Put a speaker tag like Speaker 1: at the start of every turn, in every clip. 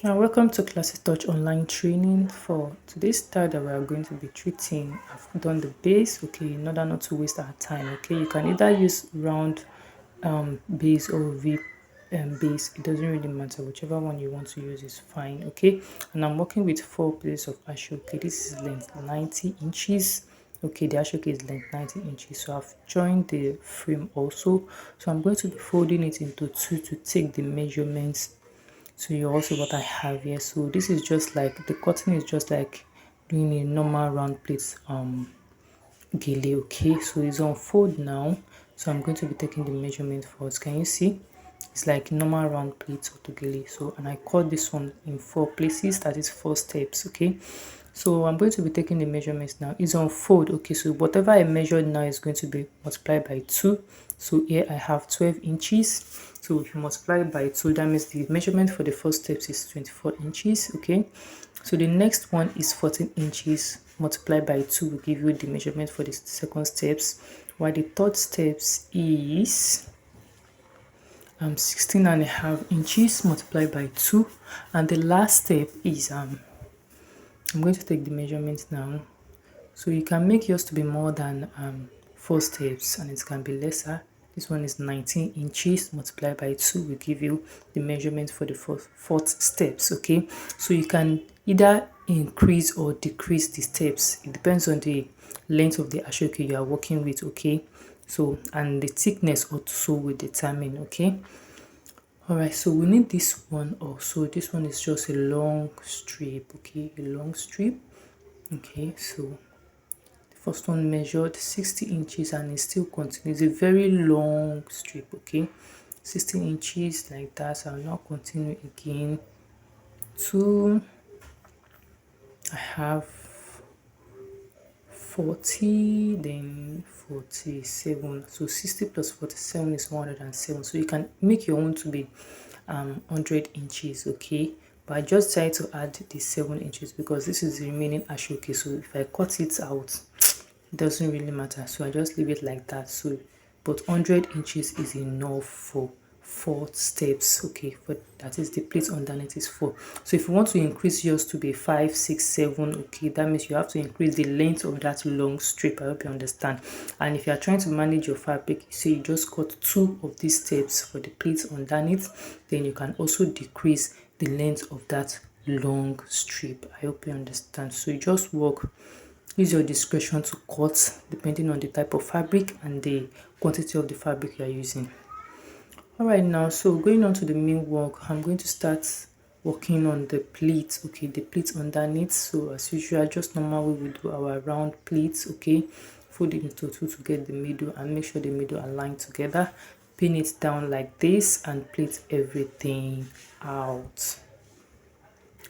Speaker 1: Welcome to Classic Touch online training. For today's style that we are going to be treating, I've done the base, okay, in order not to waste our time, okay. You can either use round base or V base, it doesn't really matter, whichever one you want to use is fine, okay. And I'm working with 4 plates of ashoke. This is length 90 inches. Okay, the ashoke is length 90 inches, so I've joined the frame also. So I'm going to be folding it into two to take the measurements. So you also what I have here. So this is just like the cutting is just like doing a normal round plate gele. Okay, so it's on fold now. So I'm going to be taking the measurement first. Can you see? It's like normal round plate autogele. So and I cut this one in 4 places. That is 4 steps. Okay. So I'm going to be taking the measurements now. It's on fold. Okay, so whatever I measured now is going to be multiplied by 2. So here I have 12 inches. So if you multiply by 2, that means the measurement for the first steps is 24 inches. Okay, so the next one is 14 inches multiplied by 2 will give you the measurement for the second steps, while the third steps is 16 and a half inches multiplied by 2, and the last step is I'm going to take the measurement now. So you can make yours to be more than 4 steps, and it can be lesser. This one is 19 inches multiplied by 2 will give you the measurement for the fourth steps. Okay, so you can either increase or decrease the steps. It depends on the length of the ashoke you are working with. Okay, so and the thickness also will determine. Okay, all right, so we need this one also. This one is just a long strip. Okay, a long strip. Okay, so first one measured 60 inches and it still continues. It's a very long strip. Okay, 60 inches like that. So I'll now continue again to I have 40, then 47. So 60 plus 47 is 107. So you can make your own to be 100 inches. Okay, but I just try to add the 7 inches because this is the remaining ashoke. So if I cut it out, it doesn't really matter, so I just leave it like that. So but 100 inches is enough for 4 steps. Okay, but that is the plate underneath is 4. So if you want to increase yours to be 5, 6, 7, okay, that means you have to increase the length of that long strip. I hope you understand. And if you are trying to manage your fabric, so you just cut 2 of these steps for the plates underneath, then you can also decrease the length of that long strip. I hope you understand. So you just work, use your discretion to cut depending on the type of fabric and the quantity of the fabric you are using. All right, now so going on to the main work, I'm going to start working on the pleats. Okay, the pleats underneath. So as usual, just normal we will do our round pleats. Okay, fold it into 2 to get the middle and make sure the middle align together. Pin it down like this and pleat everything out.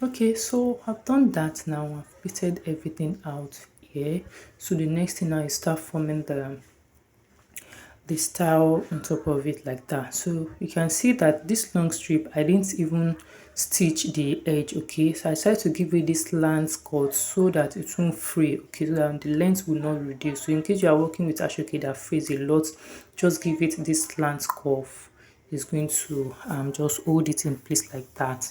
Speaker 1: Okay, so I've done that now. I've pleated everything out here. So the next thing now is start forming the style on top of it like that. So you can see that this long strip, I didn't even stitch the edge. Okay, so I decided to give it this slant cut so that it won't fray. Okay, so that the length will not reduce. So in case you are working with ashoke that frays a lot, just give it this slant curve. It's going to just hold it in place like that.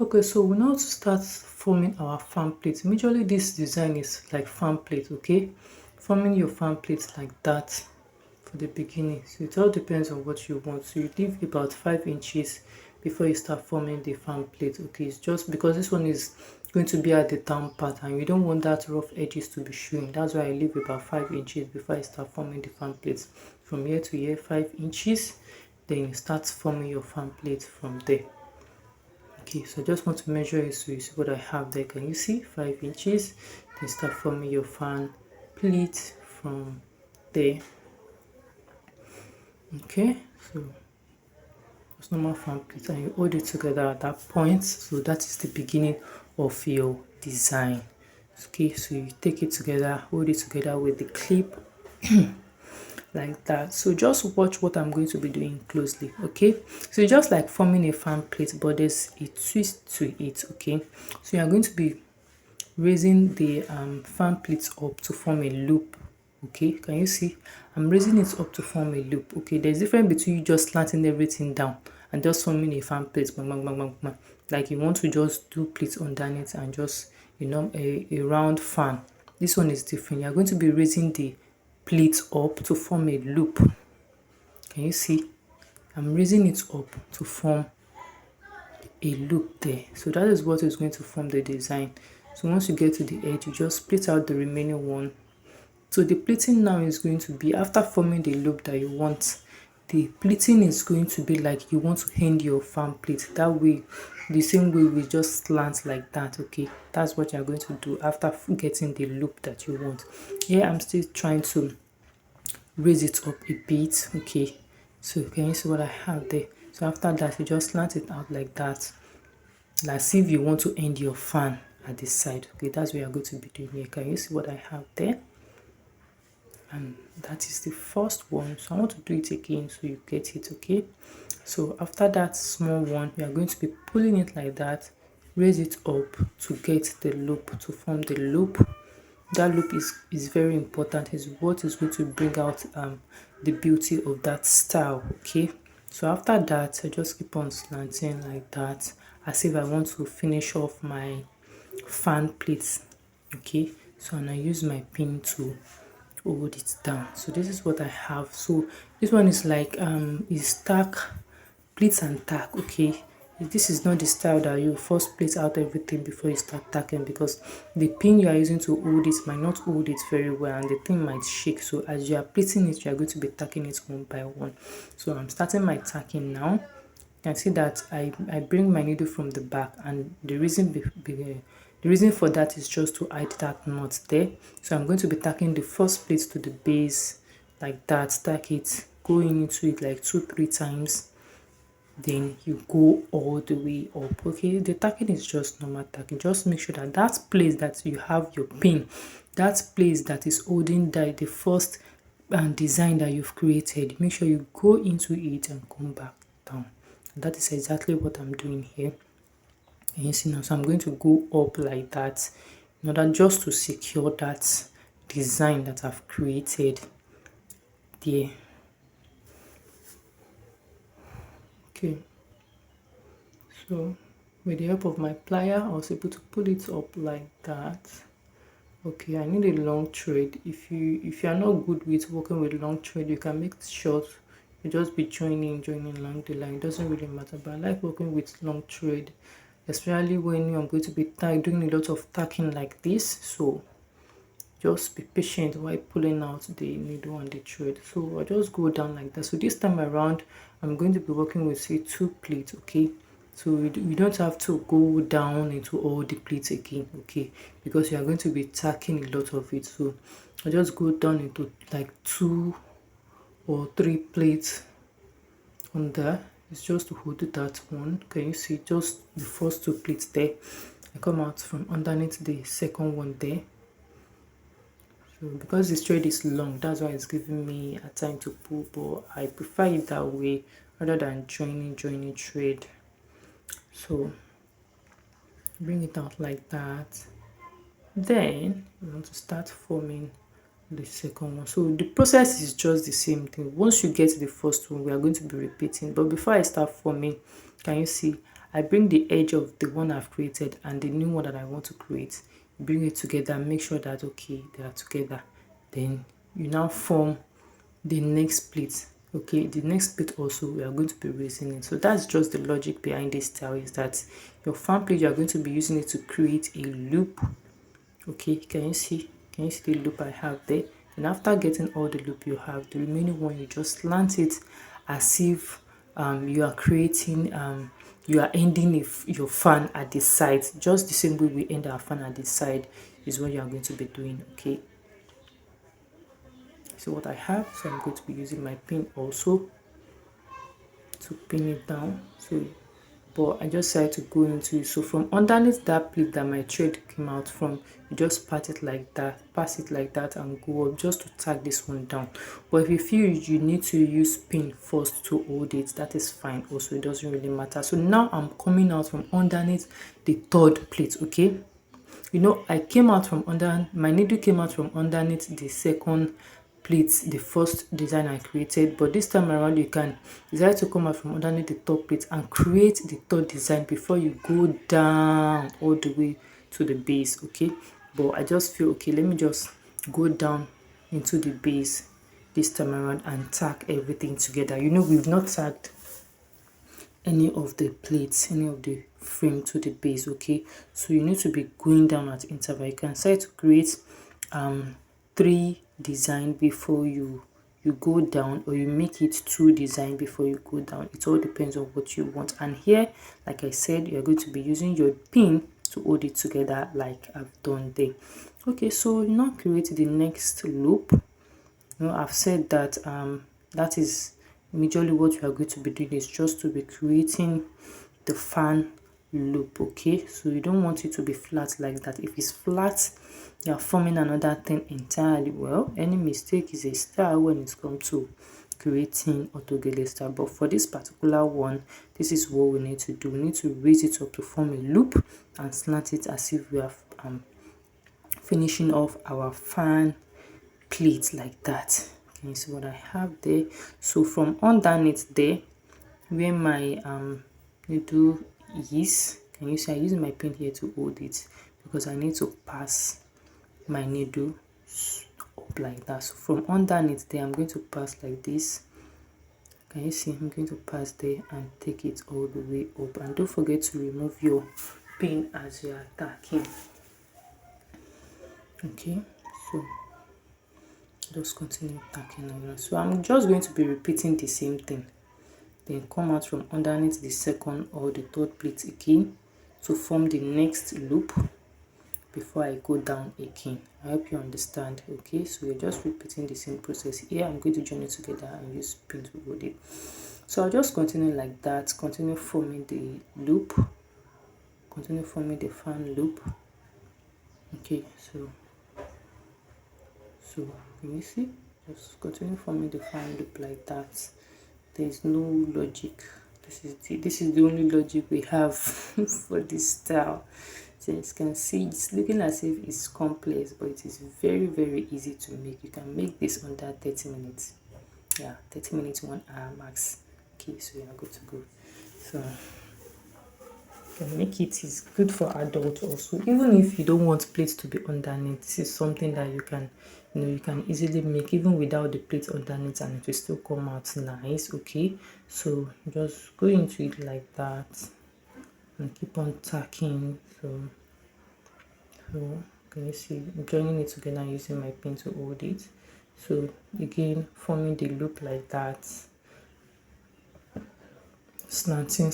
Speaker 1: Okay, so we now start forming our fan plate. Majorly this design is like fan plate. Okay, forming your fan plate like that for the beginning. So it all depends on what you want. So you leave about 5 inches before you start forming the fan plate. Okay, it's just because this one is going to be at the down part and you don't want that rough edges to be showing. That's why I leave about 5 inches before I start forming the fan plate. From here to here, 5 inches. Then you start forming your fan plate from there. Okay, so I just want to measure it so you see what I have there. Can you see 5 inches? Then start forming your fan plate from there. Okay, so just normal fan plate and you hold it together at that point. So that is the beginning of your design. Okay, so you take it together, hold it together with the clip like that. So just watch what I'm going to be doing closely. Okay, so just like forming a fan plate, but there's a twist to it. Okay, so you are going to be raising the fan plate up to form a loop. Okay, can you see? I'm raising it up to form a loop. Okay, there's a difference between you just slanting everything down and just forming a fan plate. Bang, bang, bang, bang, bang. like you want to just do pleats underneath and just, a round fan. This one is different. You're going to be raising the pleat up to form a loop. Can you see? I'm raising it up to form a loop there. So that is what is going to form the design. So once you get to the edge, you just split out the remaining one. So the pleating now is going to be, after forming the loop that you want, the pleating is going to be like you want to end your fan plate. That way, the same way we just slant like that, okay? That's what you're going to do after getting the loop that you want. Here, I'm still trying to raise it up a bit, okay? So can you see what I have there? So after that, you just slant it out like that. Like see if you want to end your fan at the side, okay? That's what you're going to be doing here. Can you see what I have there? And that is the first one. So I want to do it again so you get it, okay? So after that small one, we are going to be pulling it like that, raise it up to get the loop, to form the loop. That loop is very important. Is what is going to bring out the beauty of that style, okay? So after that, I just keep on slanting like that, as if I want to finish off my fan plates, okay? So and I use my pin to hold it down. So this is what I have. So this one is like is tack, pleats and tack, okay? This is not the style that you first plait out everything before you start tacking, because the pin you are using to hold it might not hold it very well and the thing might shake. So as you are pleating it, you are going to be tacking it one by one. So I'm starting my tacking now. You can see that I bring my needle from the back, and the reason for that is just to hide that knot there. So I'm going to be tacking the first plate to the base like that, tack it, go into it like 2-3 times, then you go all the way up, okay? The tacking is just normal tacking. Just make sure that that place that you have your pin, that place that is holding the first design that you've created, make sure you go into it and come back down. And that is exactly what I'm doing here. And you see now, so I'm going to go up like that in order just to secure that design that I've created there. Okay, so with the help of my plier, I was able to pull it up like that. Okay, I need a long thread. If you are not good with working with long thread, you can make it short. You just be joining along the line. It doesn't really matter, but I like working with long thread, especially when I'm going to be doing a lot of tacking like this. So just be patient while pulling out the needle and the thread. So I just go down like that. So this time around, I'm going to be working with, say, 2 pleats, okay? So you don't have to go down into all the pleats again, okay? Because you are going to be tacking a lot of it. So I just go down into like 2 or 3 pleats on there. It's just to hold that one. Can you see just the first 2 pleats there? I come out from underneath the second one there. So because this thread is long, that's why it's giving me a time to pull, but I prefer it that way rather than joining thread. So bring it out like that. Then you want to start forming the second one. So the process is just the same thing. Once you get the first one, we are going to be repeating. But before I start forming, can you see I bring the edge of the one I've created and the new one that I want to create, bring it together and make sure that okay, they are together. Then you now form the next pleat. Okay, the next pleat also we are going to be raising it. So that's just the logic behind this style, is that your fan pleat, you are going to be using it to create a loop. Okay, can you see the loop I have there? And after getting all the loop you have, the remaining one, you just slant it as if you are creating you are ending your fan at the side, just the same way we end our fan at the side is what you are going to be doing. Okay, so what I have, so I'm going to be using my pin also to pin it down. So but I just decided to go into it. So from underneath that pleat that my thread came out from, you just pass it like that and go up just to tag this one down. But if you feel you need to use pin first to hold it, that is fine also, it doesn't really matter. So now I'm coming out from underneath the third pleat, okay? I came out from my needle came out from underneath the second pleats, the first design I created, but this time around you can decide to come out from underneath the top plate and create the third design before you go down all the way to the base. Okay, but I just feel okay, let me just go down into the base this time around and tack everything together. You know, we've not tagged any of the plates, any of the frame to the base. Okay, so you need to be going down at interval. You can start to create 3 design before you go down, or you make it 2 design before you go down. It all depends on what you want. And here, like I said, you're going to be using your pin to hold it together like I've done there. Okay, so now create the next loop. You know, I've said that that is majorly what we are going to be doing, is just to be creating the fan loop. Okay, so you don't want it to be flat like that. If it's flat, you are forming another thing entirely. Well, any mistake is a style when it comes to creating autogele style, but for this particular one, this is what we need to do. We need to raise it up to form a loop and slant it as if we are finishing off our fan plate like that. Can you see what I have there? So from underneath there, where my needle is, can you see I'm using my pin here to hold it because I need to pass my needle up like that. So from underneath there, I'm going to pass like this. Can you see? I'm going to pass there and take it all the way up. And don't forget to remove your pin as you are tacking. Okay, so just continue tacking again. So I'm just going to be repeating the same thing. Then come out from underneath the second or the third plate again to form the next loop before I go down again. I hope you understand. Okay, so we're just repeating the same process. Here I'm going to join it together and use pin to hold it. So I'll just continue like that, continue forming the loop, continue forming the fan loop. Okay, so can you see? Just continue forming the fan loop like that. There is no logic. This is the only logic we have for this style. So as you can see, it's looking as if it's complex, but it is very, very easy to make. You can make this under 30 minutes. Yeah, 30 minutes, 1 hour max. Okay, so you're good to go. So you can make it. It's good for adults also. Even if you don't want plates to be underneath, this is something that you can, you can easily make even without the plate underneath, and it will still come out nice. Okay, so just go into it like that and keep on tacking. So can you see I'm joining it together using my pin to hold it. So again, forming the loop like that, slanting,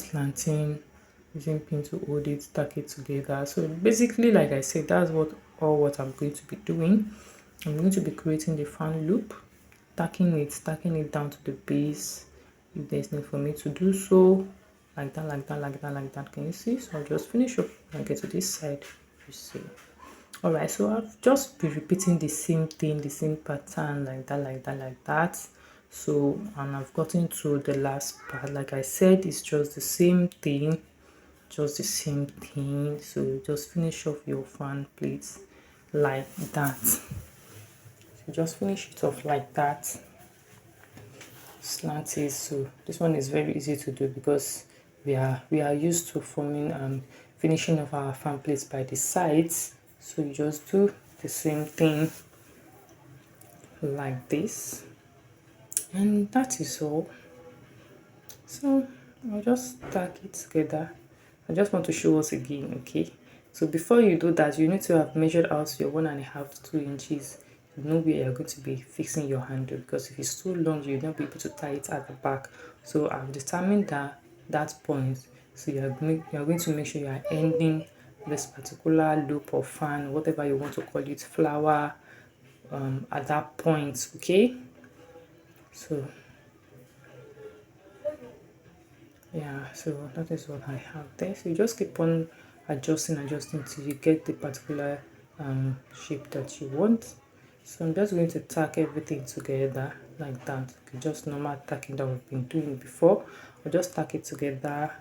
Speaker 1: using pin to hold it, tack it together. So basically, like I said, that's what I'm going to be doing. I'm going to be creating the fan loop, tacking it down to the base if there's need for me to do so, like that. Can you see? So I'll just finish up and get to this side. You see. Alright, so I've just been repeating the same thing, the same pattern, like that. So, and I've gotten to the last part. Like I said, it's just the same thing, So just finish off your fan plates like that. So just finish it off like that. Slant it. So this one is very easy to do because we are used to forming and finishing off our fan plates by the sides. So you just do the same thing like this, and that is all. So I'll just tack it together. I just want to show us again. Okay, so before you do that, you need to have measured out your 1.5 to 2 inches. You know where you're going to be fixing your handle, because if it's too long, you'll not be able to tie it at the back. So I've determined that point. So you're going to make sure you are ending this particular loop or fan, whatever you want to call it, flower, at that point. Okay, so yeah, so that is what I have there. So you just keep on adjusting till you get the particular shape that you want. So I'm just going to tack everything together like that. Okay, just normal tacking that we've been doing before. I'll just tack it together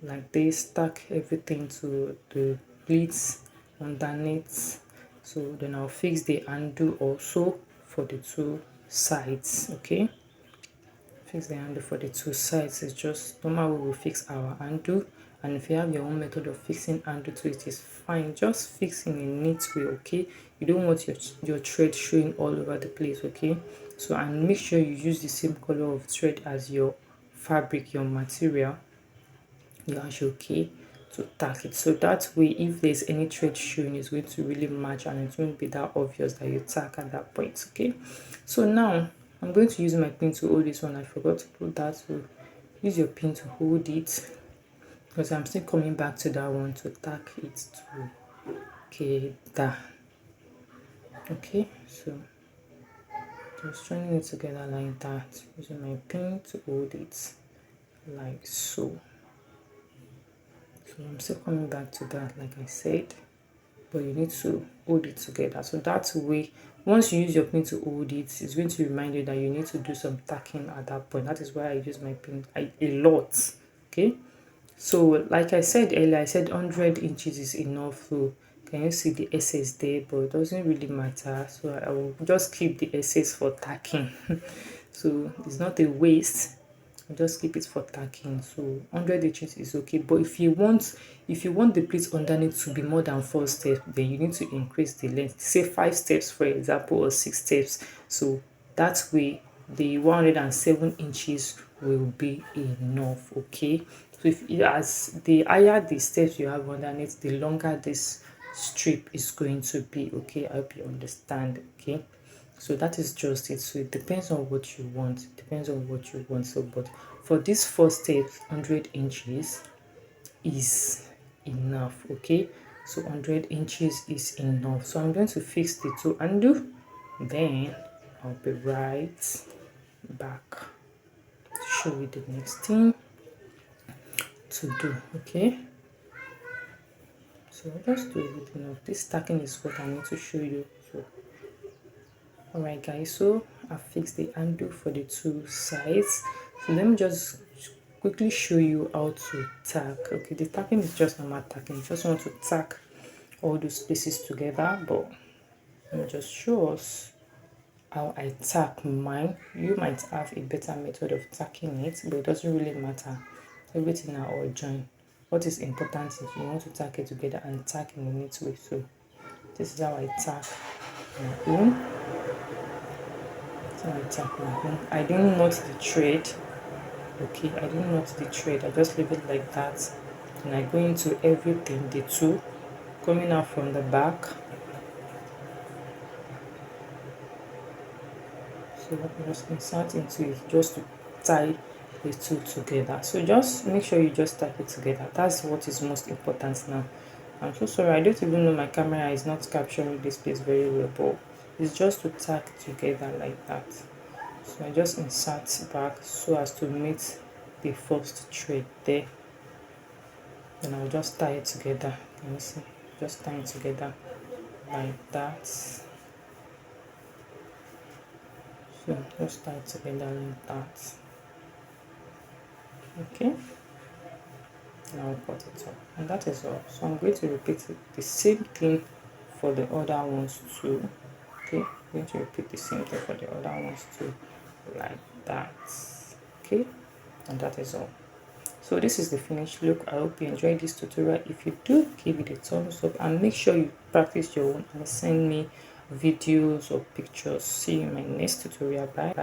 Speaker 1: like this, tack everything to the pleats underneath. So then I'll fix the handle also for the two sides. Okay, fix the handle for the 2 sides. It's just normal way we fix our handle, and if you have your own method of fixing handle to it, is fine. Just fix in a neat way. Okay, you don't want your thread showing all over the place. Okay, so and make sure you use the same color of thread as your fabric, your material. You are okay to tack it, so that way if there's any thread showing, it's going to really match and it won't be that obvious that you tack at that point. Okay, so now I'm going to use my pin to hold this one. I forgot to put that, so use your pin to hold it, because I'm still coming back to that one to tack it together. Okay, so just joining it together like that, using my pin to hold it like so. So I'm still coming back to that, like I said, but you need to hold it together. So that way, once you use your pin to hold it, it's going to remind you that you need to do some tacking at that point. That is why I use my pin a lot. Okay, so like I said earlier, I said 100 inches is enough. So can you see the excess there? But it doesn't really matter, so I will just keep the excess for tacking. So it's not a waste, just keep it for tacking. So 100 inches is okay, but if you want the pleats underneath to be more than 4 steps, then you need to increase the length, say 5 steps for example, or 6 steps. So that way the 107 inches will be enough. Okay, so if as the higher the steps you have underneath, the longer this strip is going to be. Okay, I hope you understand. Okay, so that is just it. So it depends on what you want. It depends on what you want. So but for this first step, 100 inches is enough. Okay, so 100 inches is enough. So I'm going to fix the two handle, then I'll be right back to show you the next thing to do. Okay, so I'll just do everything of this. Stacking is what I need to show you. So alright guys, so I fixed the handle for the 2 sides. So let me just quickly show you how to tack. Okay, the tacking is just normal tacking. You just want to tack all those pieces together, but let me just show us how I tack mine. You might have a better method of tacking it, but it doesn't really matter. Everything are all joined. What is important is you want to tack it together and tack in a neat way. So this is how I tack my own. So I tack my own. I didn't knot the thread. Okay, I didn't knot the thread. I just leave it like that. And I go into everything, the two coming out from the back. So I just insert into it just to tie the two together. So just make sure you just tack it together. That's what is most important now. I'm so sorry, I don't even know, my camera is not capturing this place very well, but it's just to tack together like that. So I just insert back so as to meet the first thread there. Then I'll just tie it together. Can you see? Just tie it together like that. So just tie it together like that. Okay. Now I'll cut it up, and that is all. So I'm going to repeat the same thing for the other ones too. Okay, I'm going to repeat the same thing for the other ones too, like that. Okay, and that is all. So this is the finished look. I hope you enjoyed this tutorial. If you do, give it a thumbs up and make sure you practice your own and send me videos or pictures. See you in my next tutorial. Bye.